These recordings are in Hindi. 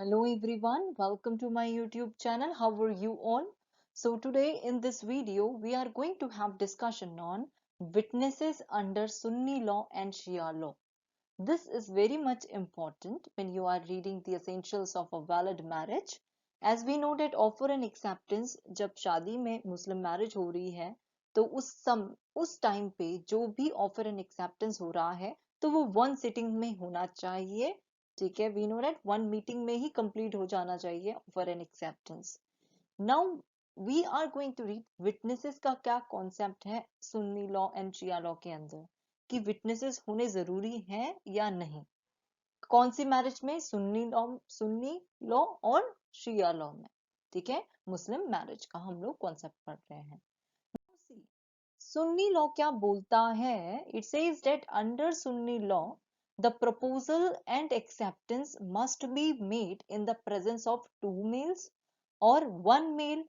Hello everyone, welcome to my YouTube channel. How are you all? So today in this video we are going to have discussion on witnesses under Sunni law and Shia law. This is very much important when you are reading the essentials of a valid marriage. As we know that offer and acceptance जब शादी में मुस्लिम मैरिज हो रही है तो उस टाइम पे जो भी ऑफर एंड एक्सेप्टेंस हो रहा है तो वो वन सिटिंग में होना चाहिए. ठीक है, we know that one meeting में ही कंप्लीट हो जाना चाहिए offer and acceptance. Now we are going to read witnesses का क्या कॉन्सेप्ट है Sunni law and Shia law के अंदर, कि विटनेसेस होने जरूरी हैं या नहीं. कौन सी मैरिज में? सुन्नी लॉ और शिया लॉ में. ठीक है, मुस्लिम मैरिज का हम लोग कॉन्सेप्ट पढ़ रहे हैं. सुन्नी लॉ क्या बोलता है? It says that under Sunni law the proposal and acceptance must be made in the presence of two males or one male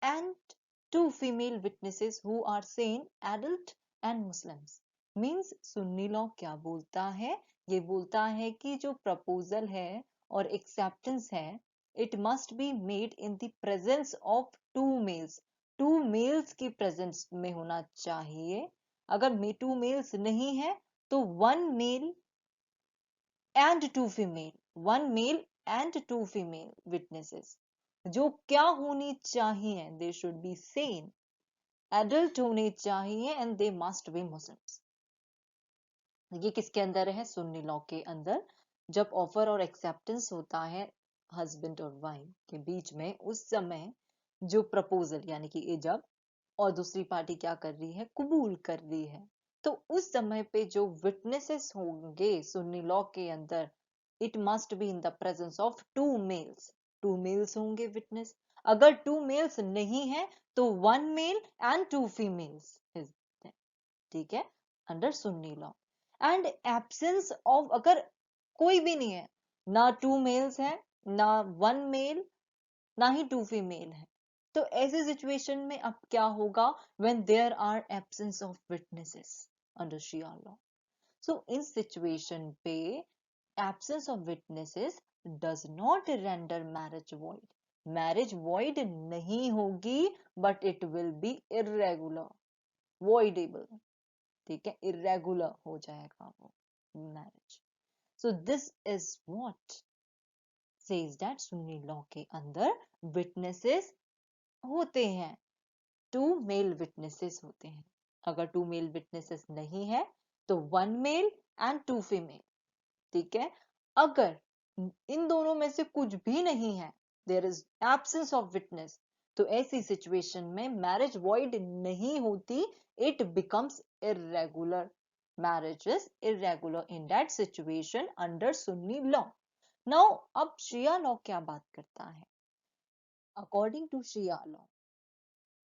and two female witnesses who are sane, adult and Muslims. Means Sunni law क्या बोलता है? ये बोलता है कि जो प्रपोजल है और एक्सेप्टेंस है it must be made in the presence of two males की प्रेजेंस में होना चाहिए. अगर टू मेल्स नहीं है तो one male and two female witnesses जो क्या होनी चाहिए? They should be sane, adult होने चाहिए and they must be Muslims. ये किसके अंदर है? सुन्नी लॉ के अंदर. जब ऑफर और एक्सेप्टेंस होता है हस्बैंड और वाइफ के बीच में उस समय जो प्रपोजल यानी कि इजब और दूसरी पार्टी क्या कर रही है? कबूल कर रही है. तो उस समय पे जो विटनेसेस होंगे सुन्नी लॉ के अंदर it must be in the presence of two males होंगे विटनेस. अगर टू मेल्स नहीं है तो one male and two females. ठीक है, under Sunni law. And absence of, अगर कोई भी नहीं है, ना टू मेल्स है ना वन मेल ना ही टू फीमेल है, तो ऐसे सिचुएशन में अब क्या होगा? When there are absence of witnesses under Shia law. So in situation पे absence of witnesses does not render marriage void नहीं होगी but it will be irregular, voidable. ठीक है, इरेगुलर हो जाएगा वो marriage. So this is what says that Sunni law के अंदर विटनेसेस होते हैं, टू मेल विटनेसेस होते हैं. अगर टू मेल विटनेसेस नहीं है तो one male and two female. ठीक है, अगर इन दोनों में से कुछ भी नहीं है, there is absence of witness, तो ऐसी सिचुएशन में मैरिज वॉइड नहीं होती, it becomes irregular. Marriage is irregular in that situation under Sunni law. Now अब शिया लॉ क्या बात करता है? According to Shia law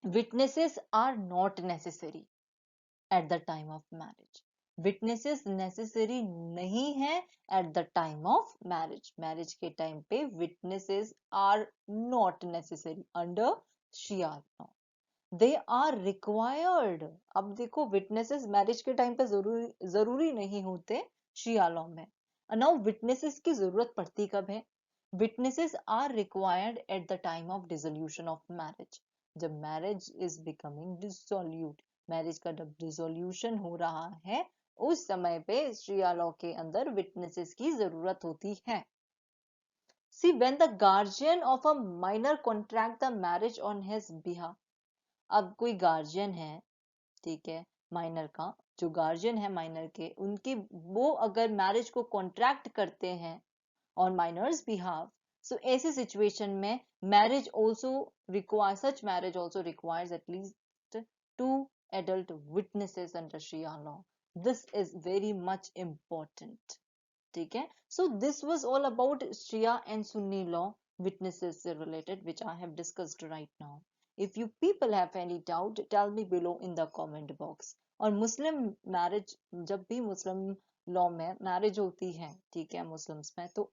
witnesses are not necessary at the time of marriage. Witnesses necessary नहीं है at the time of marriage. Marriage के टाइम पे witnesses are not necessary under Shia law. They are required. अब देखो witnesses marriage के टाइम पे जरूरी नहीं होते Shia law में. Now witnesses की जरूरत पड़ती कब है? Witnesses are required at the time of dissolution of marriage. जब मैरिज इज बिकमिंग डिसोल्यूट, मैरिज का जब डिसोल्यूशन हो रहा है उस समय पे शिया लॉ के अंदर विटनेसेस की जरूरत होती है. See when the guardian of a minor contract the marriage on his behalf. अब कोई गार्जियन है, ठीक है, माइनर का, जो गार्जियन है माइनर के, उनकी वो अगर मैरिज को कॉन्ट्रैक्ट करते हैं ऑन माइनर्स बिहाफ, so ऐसी सिचुएशन में marriage also such marriage also requires at least two adult witnesses under Sharia law. This is very much important. ठीक है, so this was all about Shia and Sunni law witnesses related which I have discussed right now. If you people have any doubt, tell me below in the comment box. और मुस्लिम मैरिज, जब भी मुस्लिम लॉ में मैरिज होती है, ठीक है, मुस्लिम्स में, तो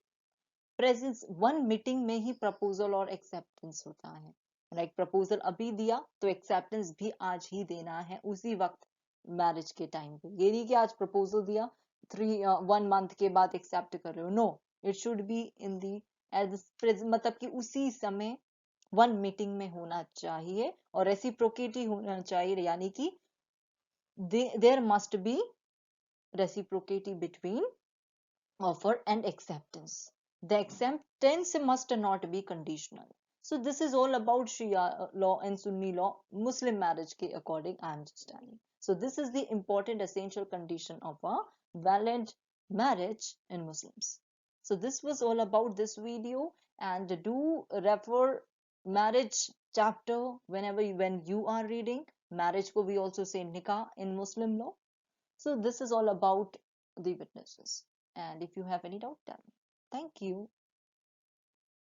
प्रेजेंस वन मीटिंग में ही प्रपोजल और एक्सेप्टेंस होता है. लाइक प्रपोजल अभी दिया तो एक्सेप्टेंस भी आज ही देना है उसी वक्त मैरिज के टाइम पे. ये नहीं कि आज प्रपोजल दिया 1 मंथ के बाद एक्सेप्ट कर रहे हो. No, it should be in the मतलब कि उसी समय वन मीटिंग में होना चाहिए और रेसिप्रोकेटी होना चाहिए, यानी कि there must be reciprocity between offer and acceptance. The acceptance must not be conditional. So this is all about Shia law and Sunni law, Muslim marriage ke according I am just telling. So this is the important essential condition of a valid marriage in Muslims. So this was all about this video, and do refer marriage chapter when you are reading marriage ko we also say nikah in Muslim law. So this is all about the witnesses. And if you have any doubt, tell me. Thank you.